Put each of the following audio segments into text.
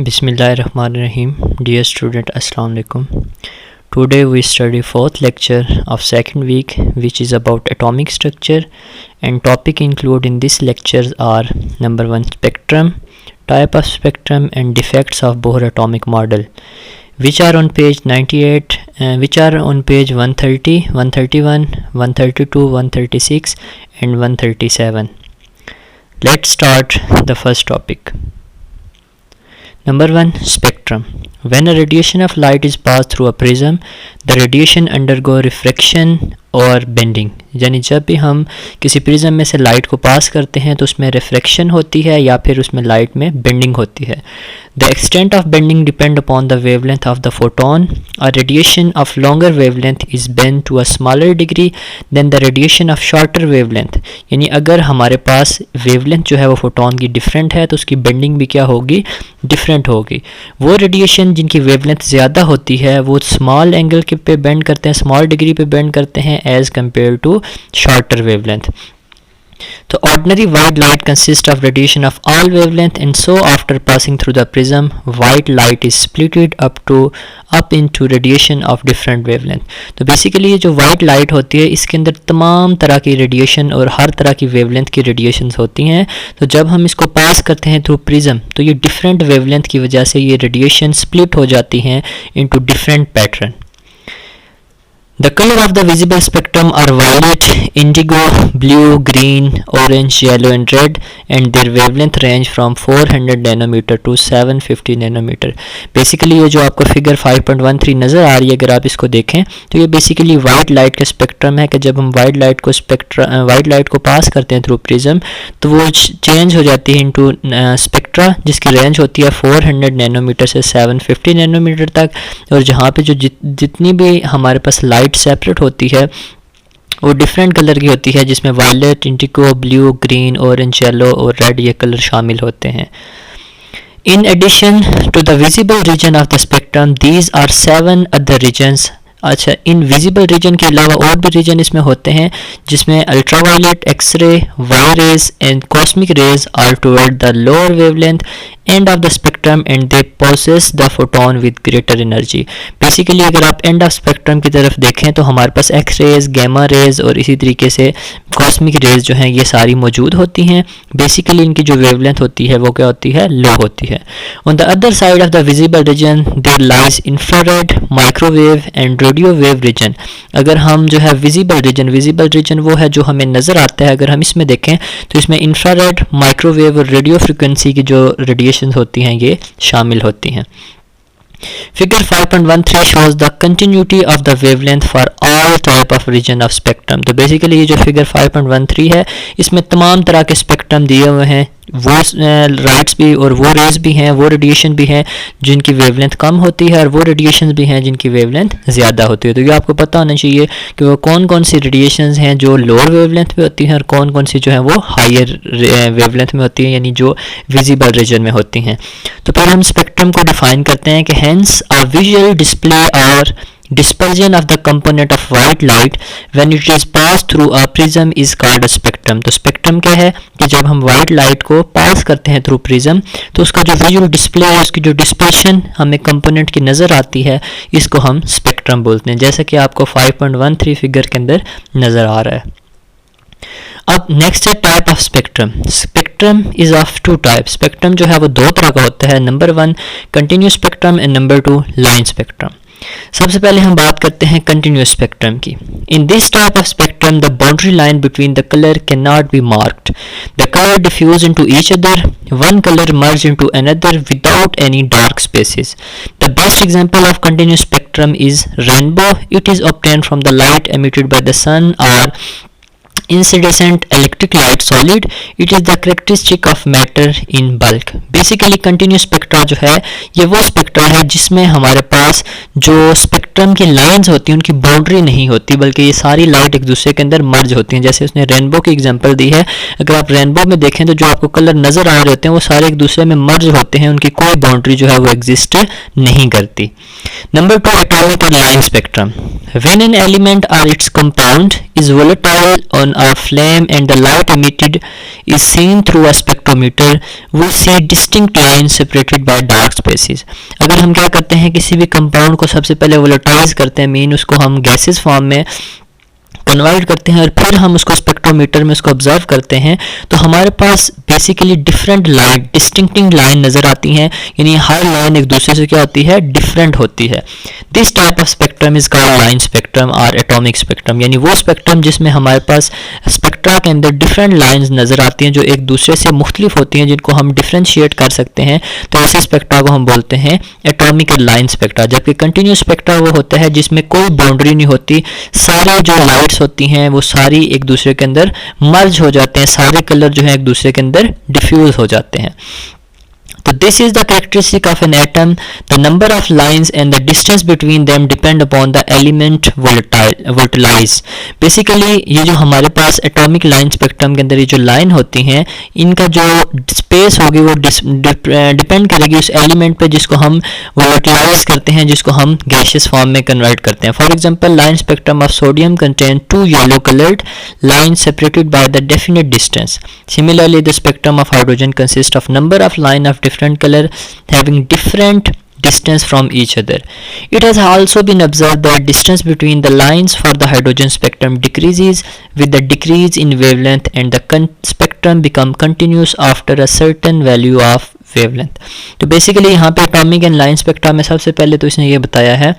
Bismillahirrahmanirrahim. Dear student, Assalamu alaikum. Today we study fourth lecture of second week, which is about atomic structure, and topic included in this lectures are number 1 spectrum, type of spectrum and defects of Bohr atomic model, which are on page 98, which are on page 130, 131, 132, 136 and 137. Let's start the first topic. Number 1 spectrum. When a radiation of light is passed through a prism, the radiation undergo refraction और bending, यानी जब भी हम किसी prism में से light को पास करते हैं तो उसमें रिफ्रैक्शन होती है या फिर उसमें लाइट में बेंडिंग होती है. The extent of bending depend upon the wavelength of the photon. A radiation of longer wavelength is bend to a smaller degree than the radiation of shorter wavelength. यानी अगर हमारे पास वेवलेंथ जो है वो photon की different है तो उसकी बेंडिंग भी क्या होगी, डिफरेंट होगी. वो रेडिएशन जिनकी वेवलेंथ ज़्यादा होती है वो स्मॉल एंगल के पे बेंड करते हैं, स्मॉल डिग्री पे बेंड करते हैं as compared to shorter wavelength. So ordinary white light consists of radiation of all wavelength, and so after passing through the prism, white light is splitted up into radiation of different wavelength. तो basically ये जो white light होती है इसके अंदर तमाम तरह की radiation और हर तरह की wavelength की radiations होती हैं. तो जब हम इसको पास करते हैं through prism तो ये different wavelength की वजह से ये radiation split हो जाती हैं into different pattern. The color of the visible spectrum are violet, indigo, blue, green, orange, yellow and red, and their wavelength range from 400 nanometer to 750 nanometer. Basically ये जो आपको फिगर 5.13 नज़र आ रही है, अगर आप इसको देखें तो ये बेसिकली वाइट लाइट का स्पेक्ट्रम है कि जब हम वाइट लाइट को पास करते हैं थ्रू प्रिज्म तो वो चेंज हो जाती है इनटू स्पेक्ट्रा जिसकी रेंज होती है 400 नैनोमीटर से 750 नैनोमीटर तक. और जहाँ पे जो जितनी भी हमारे पास लाइट सेपरेट होती है वो डिफरेंट कलर की होती है, जिसमें violet, indigo, blue, green, orange, yellow और रेड ये कलर शामिल होते हैं. In addition to the visible region of the spectrum, these are 7 other regions. अच्छा, इन विजिबल रीजन के अलावा और भी रीजन इसमें होते हैं जिसमें ultraviolet, X ray, Y rays and cosmic rays are toward the lower wavelength end of the spectrum and they possess the photon with greater energy. Basically अगर आप एंड ऑफ स्पेक्ट्रम की तरफ देखें तो हमारे पास एक्स रेज, गैमा रेज और इसी तरीके से कॉस्मिक रेज जो हैं ये सारी मौजूद होती हैं. बेसिकली इनकी जो वेवलेंथ होती है वो क्या होती है, लो होती है. On the other side of the visible region there lies infrared, microwave and radio wave region. अगर हम जो है विजिबल रीजन वो है जो हमें नज़र आता है. अगर हम इसमें देखें तो इसमें इंफ्रारेड, माइक्रोवेव और रेडियो फ्रिक्वेंसी की जो रेडिएशन होती हैं ये शामिल होती हैं. Figure 5.13 shows the continuity of the wavelength for all type of region of spectrum. तो बेसिकली ये जो फिगर 5.13 है इसमें तमाम तरह के स्पेक्ट्रम दिए हुए हैं, वो लाइट्स भी और वो रेज भी हैं, वो रेडिएशन भी हैं जिनकी वेवलेंथ कम होती है और वो रेडिएशन भी हैं जिनकी वेवलेंथ ज़्यादा होती है. तो ये आपको पता होना चाहिए कि वो कौन कौन सी रेडिएशंस हैं जो लोअर वेवलेंथ पे होती हैं और कौन कौन सी जो है वो हायर वेवलेंथ में होती हैं, यानी जो विजिबल रीजन में होती हैं. तो पहले हम स्पेक्ट्रम को डिफाइन करते हैं कि hence a visual display or dispersion of the component of white light when it is passed through a prism is called a spectrum. तो स्पेक्ट्रम क्या है कि जब हम वाइट लाइट को पास करते हैं थ्रू प्रिज्म तो उसका जो विजुअल डिस्प्ले है, उसकी जो डिस्पर्शन हमें कंपोनेंट की नज़र आती है, इसको हम स्पेक्ट्रम बोलते हैं, जैसा कि आपको 5.13 फिगर के अंदर नज़र आ रहा है. अब नेक्स्ट है type of spectrum. Spectrum is of 2 type. Spectrum जो है वो 2 तरह का होता है. Number 1 continuous spectrum and number 2 line spectrum. सबसे पहले हम बात करते हैं कंटिन्यूस स्पेक्ट्रम की. In this type of spectrum the boundary line between the colour can not be marked. The colour diffuse into each other, one colour merge into another without any dark spaces. The best example of continuous spectrum is rainbow. It is obtained from the light emitted by the sun और incandescent electric light solid. It is the characteristic of matter in bulk. Basically continuous spectra जो है ये वो spectra है जिसमें हमारे पास जो spectrum की लाइंस होती हैं उनकी बाउंड्री नहीं होती, बल्कि ये सारी लाइट एक दूसरे के अंदर मर्ज होती हैं. जैसे उसने रेनबो की एग्जांपल दी है. अगर आप रेनबो में देखें तो जो आपको कलर नज़र आ रहे होते हैं वो सारे एक दूसरे में मर्ज होते हैं, उनकी कोई बाउंड्री जो है वो एग्जिस्ट नहीं करती. नंबर 2 एटॉमिक और line spectrum. When an element or its compound is volatile on a flame and the light emitted is seen through a spectrometer, we see distinct lines separated by dark spaces. अगर हम क्या करते हैं, किसी भी compound को सबसे पहले वोलेटाइज करते हैं, मीन उसको हम गैसेस फॉर्म में कन्वर्ट करते हैं और फिर हम उसको स्पेक्ट्रोमीटर में उसको ऑब्जर्व करते हैं, तो हमारे पास बेसिकली डिफरेंट लाइन, डिस्टिंक्टिंग लाइन नज़र आती हैं, यानी हर लाइन एक दूसरे से क्या होती है, डिफरेंट होती है. This type of spectrum is called line spectrum और एटॉमिक स्पेक्ट्रम, यानी वो स्पेक्ट्रम जिसमें हमारे पास स्पेक्ट्रा के अंदर डिफरेंट लाइंस नज़र आती हैं जो एक दूसरे से मुख्तलिफ होती हैं, जिनको हम डिफ्रेंशिएट कर सकते हैं. तो ऐसे स्पेक्ट्रा को हम बोलते हैं एटॉमिक लाइन स्पेक्ट्रा. जबकि कंटिन्यूस स्पेक्ट्रा वो होता है जिसमें कोई बाउंड्री नहीं होती, सारी जो लाइट्स होती हैं वो सारी एक दूसरे के अंदर मर्ज हो जाते हैं, सारे कलर जो है एक दूसरे के अंदर डिफ्यूज हो जाते हैं. So this is the characteristic of an atom. The number of lines and the distance between them depend upon the element volatilized. Basically ये जो हमारे पास एटॉमिक लाइन स्पेक्ट्रम के अंदर ये जो लाइन होती हैं, इनका जो स्पेस होगी वो डिपेंड करेगी उस एलिमेंट पे जिसको हम वोलेटिलाइज करते हैं, जिसको हम गैसियस फॉर्म में कन्वर्ट करते हैं. For example, line spectrum of sodium contain 2 yellow coloured lines separated by the definite distance. Similarly, the spectrum of hydrogen consists of number of line of different color having different distance from each other. It has also been observed that distance between the lines for the hydrogen spectrum decreases with the decrease in wavelength and the spectrum become continuous after a certain value of wavelength. तो basically यहाँ पे atomic and line spectra में सबसे पहले तो इसने ये बताया है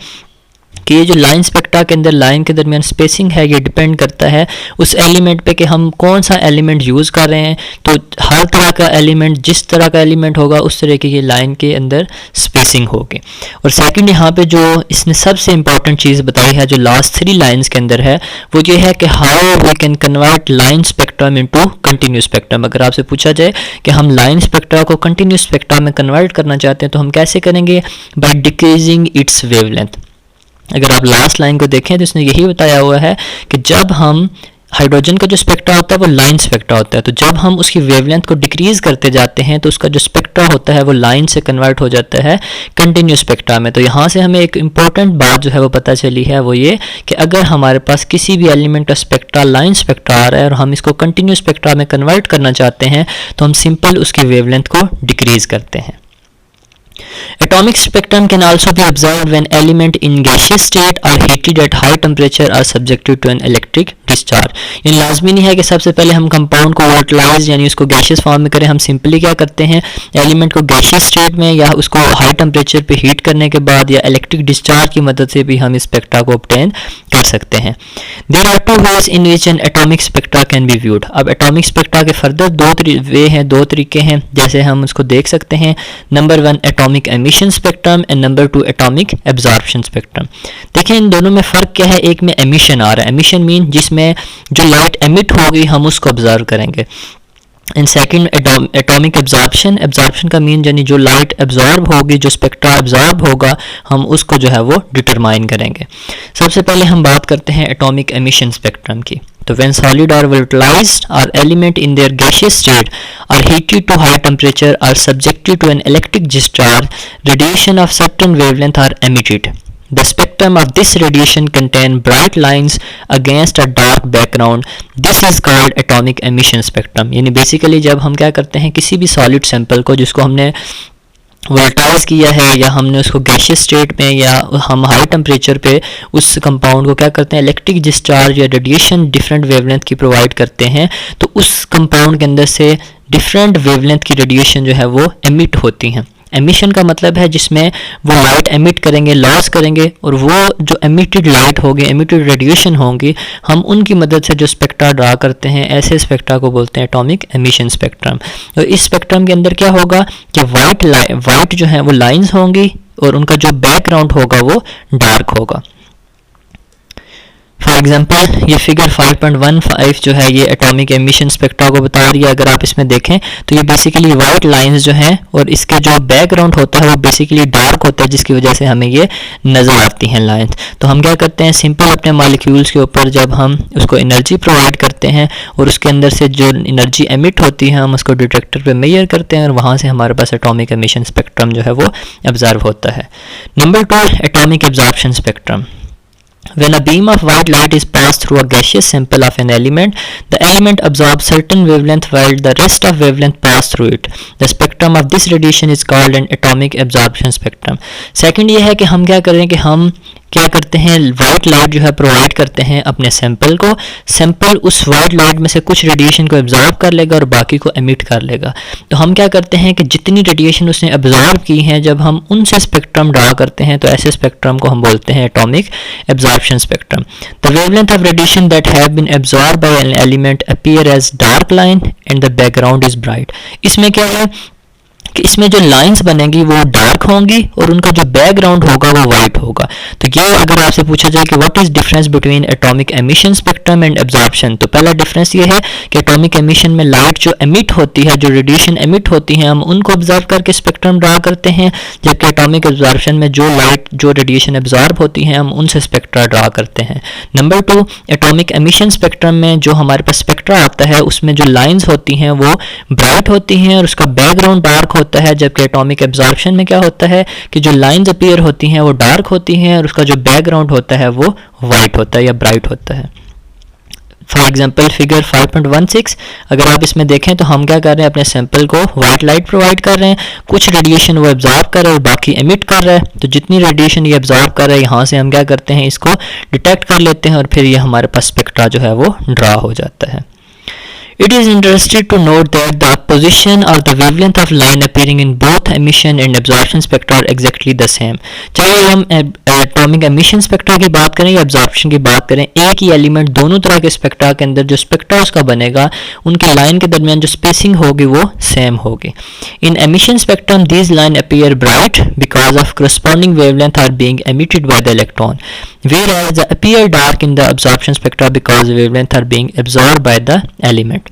कि ये जो लाइन स्पेक्ट्रा के अंदर लाइन के दरमियान स्पेसिंग है, ये डिपेंड करता है उस एलिमेंट पे कि हम कौन सा एलिमेंट यूज़ कर रहे हैं. तो हर तरह का एलिमेंट, जिस तरह का एलिमेंट होगा उस तरह की ये लाइन के अंदर स्पेसिंग होगी. और सेकंड यहाँ पे जो इसने सबसे इंपॉर्टेंट चीज़ बताई है जो लास्ट 3 लाइन्स के अंदर है, वो ये है कि how we can convert line spectrum into continuous spectrum. अगर आपसे पूछा जाए कि हम लाइन स्पेक्ट्रा को कंटिन्यूस स्पेक्ट्रा में कन्वर्ट करना चाहते हैं तो हम कैसे करेंगे, बाय डिक्रीजिंग इट्स वेवलेंथ. अगर आप लास्ट लाइन को देखें तो इसने यही बताया हुआ है कि जब हम हाइड्रोजन का जो स्पेक्ट्रा होता है वो लाइन स्पेक्ट्रा होता है, तो जब हम उसकी वेवलेंथ को डिक्रीज करते जाते हैं तो उसका जो स्पेक्ट्रा होता है वो लाइन से कन्वर्ट हो जाता है कंटिन्यूस स्पेक्ट्रा में. तो यहाँ से हमें एक इंपॉर्टेंट बात जो है वो पता चली है, वो ये कि अगर हमारे पास किसी भी एलिमेंट का स्पेक्ट्रा लाइन स्पेक्ट्रा आ रहा है और हम इसको कंटिन्यूस स्पेक्ट्रा में कन्वर्ट करना चाहते हैं तो हम सिंपल उसकी वेवलेंथ को डिक्रीज करते हैं. Atomic spectrum can also be observed when elements in gaseous state are heated at high temperature are subjected to an electric discharge. यानी लाजमी नहीं है कि सबसे पहले हम कंपाउंड को वोलेटिलाइज यानी उसको गैसियस फॉर्म में करें. हम सिंपली क्या करते हैं, एलिमेंट को गैसियस स्टेट में या उसको हाई टेम्परेचर पे हीट करने के बाद या इलेक्ट्रिक डिस्चार्ज की मदद से भी हम इस स्पेक्ट्रा को ऑब्टेन कर सकते हैं. There are 2 ways in which an atomic spectra can be viewed. अब एटॉमिक स्पेक्ट्रा के फर्दर 2 वे हैं, 2 तरीके हैं जैसे हम उसको देख सकते हैं. Number 1 atomic emission spectrum and number 2 atomic absorption spectrum. देखिए इन दोनों में फ़र्क क्या है. एक में एमिशन आ रहा है, एमिशन मीन जिसमें जो लाइट एमिट होगी हम उसको ऑब्जर्व करेंगे. And second atomic absorption, absorption का मीन यानी जो लाइट एब्जॉर्ब होगी, जो स्पेक्ट्रा एब्जॉर्ब होगा हम उसको जो है वो डिटरमाइन करेंगे. सबसे पहले हम बात करते हैं एटॉमिक एमिशन स्पेक्ट्रम की. तो when solid or volatilized or element in their gaseous state are heated to high temperature are subjected to an electric discharge, radiation of certain wavelength are emitted. The spectrum of this radiation contain bright lines against a dark background. This is called atomic emission spectrum. यानी basically जब हम क्या करते हैं, किसी भी solid sample को जिसको हमने वोलेटाइज किया है या हमने उसको गैसियस स्टेट में या हम हाई टेम्परेचर पे उस कंपाउंड को क्या करते हैं, इलेक्ट्रिक डिस्चार्ज या रेडिएशन डिफरेंट वेवलेंथ की प्रोवाइड करते हैं, तो उस कंपाउंड के अंदर से डिफरेंट वेवलेंथ की रेडिएशन जो है वो एमिट होती हैं. एमिशन का मतलब है जिसमें वो लाइट एमिट करेंगे, लॉस करेंगे, और वो जो एमिटेड लाइट होगी, एमिटेड रेडिएशन होंगी, हम उनकी मदद से जो स्पेक्ट्रा ड्रा करते हैं, ऐसे स्पेक्ट्रा को बोलते हैं एटॉमिक एमिशन स्पेक्ट्रम. तो इस स्पेक्ट्रम के अंदर क्या होगा कि वाइट जो है वो लाइंस होंगी और उनका जो बैकग्राउंड होगा वो डार्क होगा. फॉर एग्जाम्पल ये फिगर 5.15 जो है ये एटॉमिक एमिशन स्पेक्ट्रा को बता रही है. अगर आप इसमें देखें तो ये बेसिकली वाइट लाइंस जो हैं और इसके जो बैकग्राउंड होता है वो बेसिकली डार्क होता है, जिसकी वजह से हमें ये नज़र आती हैं लाइंस. तो हम क्या करते हैं, सिंपल अपने मॉलिक्यूल्स के ऊपर जब हम उसको एनर्जी प्रोवाइड करते हैं और उसके अंदर से जो एनर्जी एमिट होती है हम उसको डिटेक्टर पे मेजर करते हैं और वहाँ से हमारे पास एटॉमिक एमिशन स्पेक्ट्रम जो है वो ऑब्जर्व होता है. Number 2 atomic absorption spectrum. When a beam of white light is passed through a gaseous sample of an element, the element absorbs certain wavelength while the rest of wavelength pass through it. The spectrum of this radiation is called an atomic absorption spectrum. Second ये है कि हम क्या करें कि हम क्या करते हैं, वाइट लाइट जो है प्रोवाइड करते हैं अपने सैंपल को, सैंपल उस वाइट लाइट में से कुछ रेडिएशन को एब्जॉर्ब कर लेगा और बाकी को एमिट कर लेगा। तो हम क्या करते हैं कि जितनी रेडिएशन उसने एब्जॉर्ब की है, जब हम उनसे स्पेक्ट्रम ड्रा करते हैं तो ऐसे स्पेक्ट्रम को हम बोलते हैं atomic absorption spectrum. The wavelength of radiation that have been absorb by an element appear as dark line and the background is bright. इसमें क्या है कि इसमें जो लाइंस बनेंगी वो डार्क होंगी और उनका जो बैकग्राउंड होगा वो वाइट होगा। तो ये अगर आपसे पूछा जाए कि what is difference between atomic emission spectrum and absorption, तो पहला डिफरेंस ये है कि एटॉमिक एमिशन में लाइट जो एमिट होती है, जो रेडिएशन एमिट होती है, हम उनको ऑब्जर्व करके स्पेक्ट्रम ड्रा करते हैं, जबकि एटॉमिक एब्जॉर्प्शन में जो लाइट जो रेडिएशन एब्जॉर्ब होती है हम उनसे स्पेक्ट्रा ड्रा करते हैं। नंबर 2, एटॉमिक एमिशन स्पेक्ट्रम में जो हमारे पास स्पेक्ट्रा आता है उसमें जो लाइन्स होती हैं वो ब्राइट होती हैं और उसका बैकग्राउंड डार्क होता है, जबकि एटॉमिक एब्जॉर्प्शन में क्या होता है कि जो लाइंस अपीयर होती हैं वो डार्क होती हैं और उसका जो बैकग्राउंड होता है वो वाइट होता है या ब्राइट होता है। फॉर एग्जाम्पल फिगर 5.16 अगर आप इसमें देखें तो हम क्या कर रहे हैं, अपने सैंपल को वाइट लाइट प्रोवाइड कर रहे हैं, कुछ रेडिएशन वो एब्जॉर्ब कर रहा है और बाकी एमिट कर रहा है। तो जितनी रेडिएशन ये एब्जॉर्ब कर रहा है यहाँ से हम क्या करते हैं, इसको डिटेक्ट कर लेते हैं और फिर ये हमारे पास स्पेक्ट्रा जो है वो ड्रा हो जाता है। It is interesting to note that the position or the wavelength of line appearing in both emission and absorption spectra are exactly the same. चाहे हम एटॉमिक एमिशन स्पेक्ट्रा की बात करें या एब्जॉर्प्शन की बात करें, एक ही एलिमेंट दोनों तरह के स्पेक्ट्रा के अंदर जो स्पेक्ट्रा उसका बनेगा उनके लाइन के दरमियान जो स्पेसिंग होगी वो सेम होगी। In emission spectrum these line appear bright because of corresponding wavelength are being emitted by the electron, whereas they appear dark in the absorption spectra because wavelength are being absorbed by the element.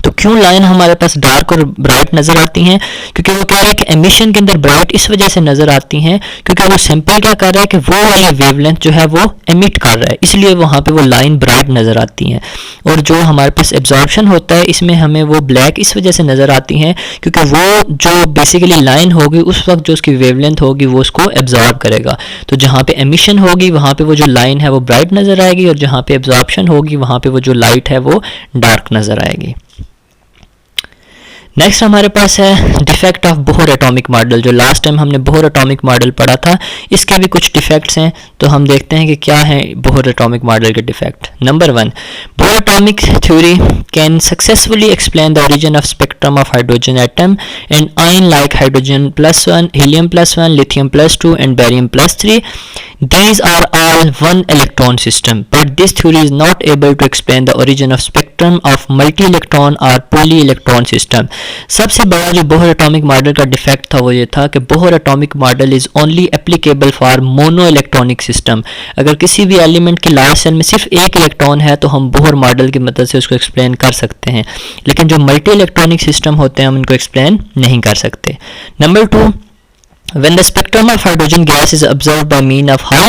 तो क्यों line हमारे पास dark और bright नज़र आती हैं, क्योंकि वो कह रहा है कि एमिशन के अंदर ब्राइट इस वजह से नज़र आती हैं क्योंकि वो सैंपल क्या कर रहा है कि वो वाली वेवलेंथ जो है वो एमिट कर रहा है, इसलिए वहाँ पे वो लाइन ब्राइट नज़र आती हैं। और जो हमारे पास एब्जॉर्प्शन होता है इसमें हमें वो ब्लैक इस वजह से नज़र आती हैं क्योंकि वो जो बेसिकली लाइन होगी उस वक्त जो उसकी वेवलेंथ होगी वो उसको एब्जॉर्ब करेगा। तो जहाँ पे एमिशन होगी वहाँ पे वो जो लाइन है वो ब्राइट नज़र आएगी और जहाँ पे एब्जॉर्प्शन होगी वहाँ पे वो जो लाइट है वो डार्क नज़र आएगी। नेक्स्ट हमारे पास है defect of Bohr atomic model. जो लास्ट टाइम हमने बोहर एटॉमिक मॉडल पढ़ा था इसके भी कुछ डिफेक्ट्स हैं, तो हम देखते हैं कि क्या है बोहर एटॉमिक मॉडल के defect. Number 1, Bohr atomic theory can successfully explain the origin of spectrum of hydrogen atom and ion like hydrogen +1, helium +1, lithium +2 and barium +3. These are all one electron system, but this theory is not able to explain the origin of spectrum of multi-electron or poly-electron system. सबसे बड़ा जो Bohr atomic model का defect था वो ये था कि Bohr atomic model is only applicable for mono electronic system. अगर किसी भी एलिमेंट के लार्ज सेल में सिर्फ एक इलेक्ट्रॉन है तो हम बोहर मॉडल की मदद से उसको एक्सप्लेन कर सकते हैं, लेकिन जो मल्टी इलेक्ट्रॉनिक सिस्टम होते हैं हम इनको एक्सप्लेन नहीं कर सकते। Number 2, when the spectrum of hydrogen gas is observed by means of high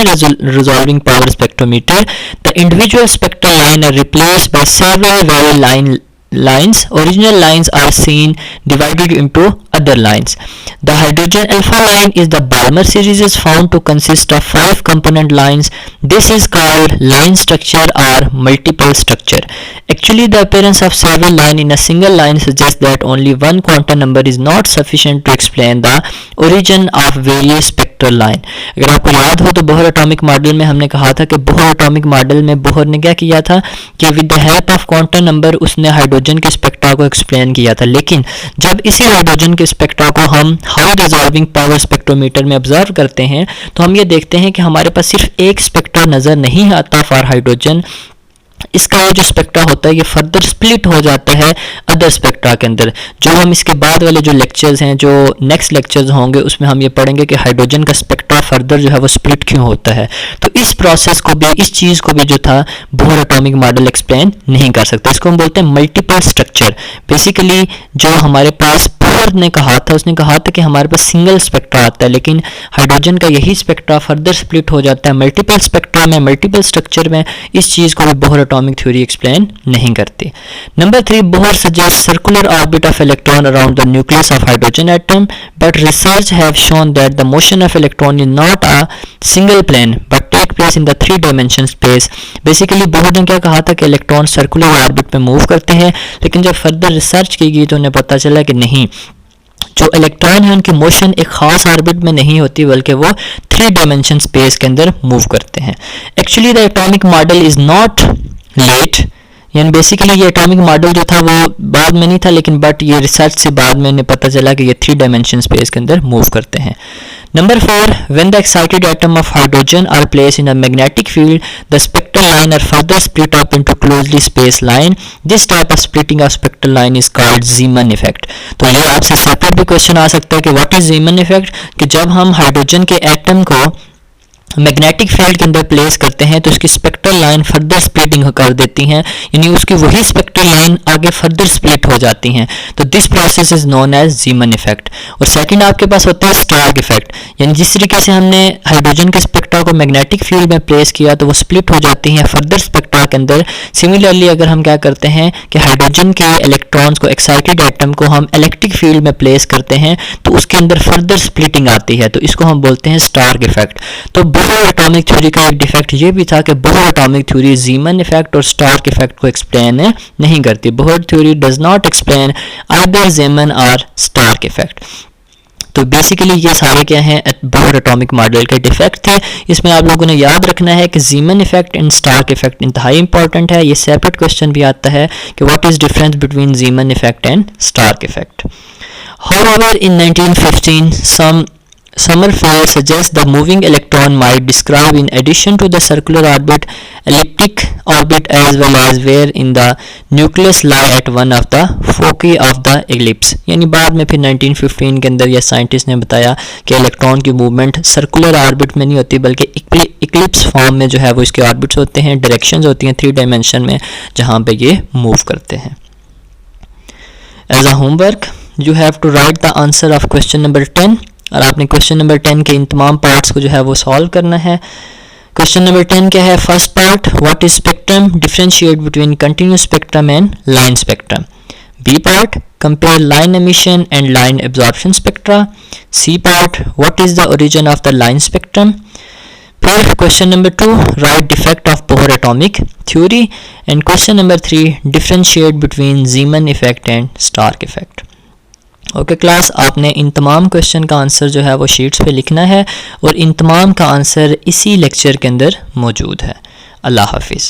resolving power spectrometer, the individual spectral lines are replaced by several vary lines. Original lines are seen divided into other lines. The hydrogen alpha line is the Balmer series is found to consist of 5 component lines. This is called line structure or multiple structure. Actually, the appearance of several lines in a single line suggests that only one quantum number is not sufficient to explain the origin of various spectral line. अगर आपको याद हो तो Bohr atomic model में हमने कहा था कि बोहर एटॉमिक मॉडल में बोहर ने क्या किया था कि with the help of quantum number उसने हाइड्रोजन के स्पेक्ट्रा को एक्सप्लेन किया था, लेकिन जब इसी हाइड्रोजन के स्पेक्ट्रा को हम हाई रिजॉल्विंग पावर स्पेक्ट्रोमीटर में ऑब्जर्व करते हैं तो हम ये देखते हैं कि हमारे पास सिर्फ एक स्पेक्ट्रा नज़र नहीं आता फॉर हाइड्रोजन, इसका ये जो स्पेक्ट्रा होता है ये फर्दर स्प्लिट हो जाता है अदर स्पेक्ट्रा के अंदर। जो हम इसके बाद वाले जो लेक्चर्स हैं, जो नेक्स्ट लेक्चर्स होंगे उसमें हम ये पढ़ेंगे कि हाइड्रोजन का स्पेक्ट्रा फर्दर जो है वो स्प्लिट क्यों होता है। तो इस प्रोसेस को भी, इस चीज़ को भी जो था बोहर एटॉमिक मॉडल एक्सप्लेन नहीं कर सकता। इसको हम बोलते हैं मल्टीपल स्ट्रक्चर। बेसिकली जो हमारे पास बोहर ने कहा था, उसने कहा था कि हमारे पास सिंगल स्पेक्ट्रा आता है, लेकिन हाइड्रोजन का यही स्पेक्ट्रा फर्दर स्प्लिट हो जाता है मल्टीपल स्पेक्ट्रा में, मल्टीपल स्ट्रक्चर में। इस चीज़ को भी बोहर एटॉमिक थ्योरी एक्सप्लेन नहीं करती। Number 3, Bohr suggest circular orbit of electron around the nucleus of hydrogen atom, but research have shown that the motion of electron is not a single plane but take take place in the 3 dimension space. Basically Bohr ने क्या कहा था कि electron circular orbit में move करते हैं, लेकिन जब फर्दर रिसर्च की गई तो उन्हें पता चला कि नहीं, जो इलेक्ट्रॉन है उनकी मोशन एक खास ऑर्बिट में नहीं होती बल्कि वो 3 डायमेंशन स्पेस के अंदर मूव करते हैं। Actually the atomic model is not let, यानी बेसिकली ये एटॉमिक मॉडल जो था वो बाद में नहीं था, लेकिन बट ये रिसर्च से बाद में इन्हें पता चला कि ये 3 डायमेंशन स्पेस के अंदर मूव करते हैं। Number 4, when the excited atom of hydrogen are placed in a magnetic field, the spectral line are further split up into closely spaced line. This type of splitting of spectral line is called Zeeman effect. तो ये आपसे separate भी question आ सकता है कि what is Zeeman effect, कि जब हम हाइड्रोजन के एटम को मैग्नेटिक फील्ड के अंदर प्लेस करते हैं तो उसकी स्पेक्ट्रल लाइन फर्दर स्प्लिटिंग कर देती हैं, यानी उसकी वही स्पेक्ट्रल लाइन आगे फर्दर स्प्लिट हो जाती हैं। तो this process is known as Zeeman effect. और सेकंड आपके पास होता है स्टार्क इफेक्ट, यानी जिस तरीके से हमने हाइड्रोजन के स्पेक्ट्रा को मैग्नेटिक फील्ड में प्लेस किया तो वो स्प्लिट हो जाती हैं फर्दर स्पेक्ट्रा के अंदर। सिमिलरली अगर हम क्या करते हैं कि हाइड्रोजन के इलेक्ट्रॉन्स को, एक्साइटेड एटम को हम इलेक्ट्रिक फील्ड में प्लेस करते हैं तो उसके अंदर फर्दर स्प्लिटिंग आती है, तो इसको हम बोलते हैं स्टार्क इफेक्ट। तो बोहर एटॉमिक थ्योरी का एक डिफेक्ट ये भी था कि Bohr atomic theory Zeeman effect और स्टार्क इफेक्ट को एक्सप्लेन नहीं करती। Bohr theory does not explain either Zeeman और स्टार्क इफेक्ट। तो बेसिकली ये सारे क्या हैं, बोहर एटॉमिक मॉडल के डिफेक्ट थे। इसमें आप लोगों ने याद रखना है कि Zeeman effect and Stark effect इंतहाई इंपॉर्टेंट है। ये सेपरेट क्वेश्चन भी आता है कि what is difference between Zeeman effect and Stark effect. However, in 1915, Sommerfeld suggests the moving electron might describe, in addition to the circular orbit, elliptic orbit as well as where in the nucleus lie at one of the foci of the ellipse। यानी बाद में फिर 1915 के अंदर यह scientist ने बताया कि इलेक्ट्रॉन की मूवमेंट सर्कुलर ऑर्बिट में नहीं होती बल्कि इक्लिप्स फॉर्म में जो है वो इसके ऑर्बिट्स होते हैं, डायरेक्शंस होती हैं 3 डायमेंशन में जहाँ पे ये मूव करते हैं। As a homework you have to write the answer of question number 10, और आपने क्वेश्चन नंबर 10 के इन तमाम पार्ट्स को जो है वो सॉल्व करना है। क्वेश्चन नंबर 10 क्या है? First part, what is spectrum, differentiate between continuous spectrum and line spectrum. B part, compare line emission and line absorption spectra. C part, what is the origin of the line spectrum. फिर question number 2, write defect of Bohr atomic theory. And question number 3, differentiate between Zeeman effect and Stark effect. Okay class, आपने इन तमाम question का answer जो है वो sheets पे लिखना है और इन तमाम का आंसर इसी लेक्चर के अंदर मौजूद है। अल्लाह हाफिज़।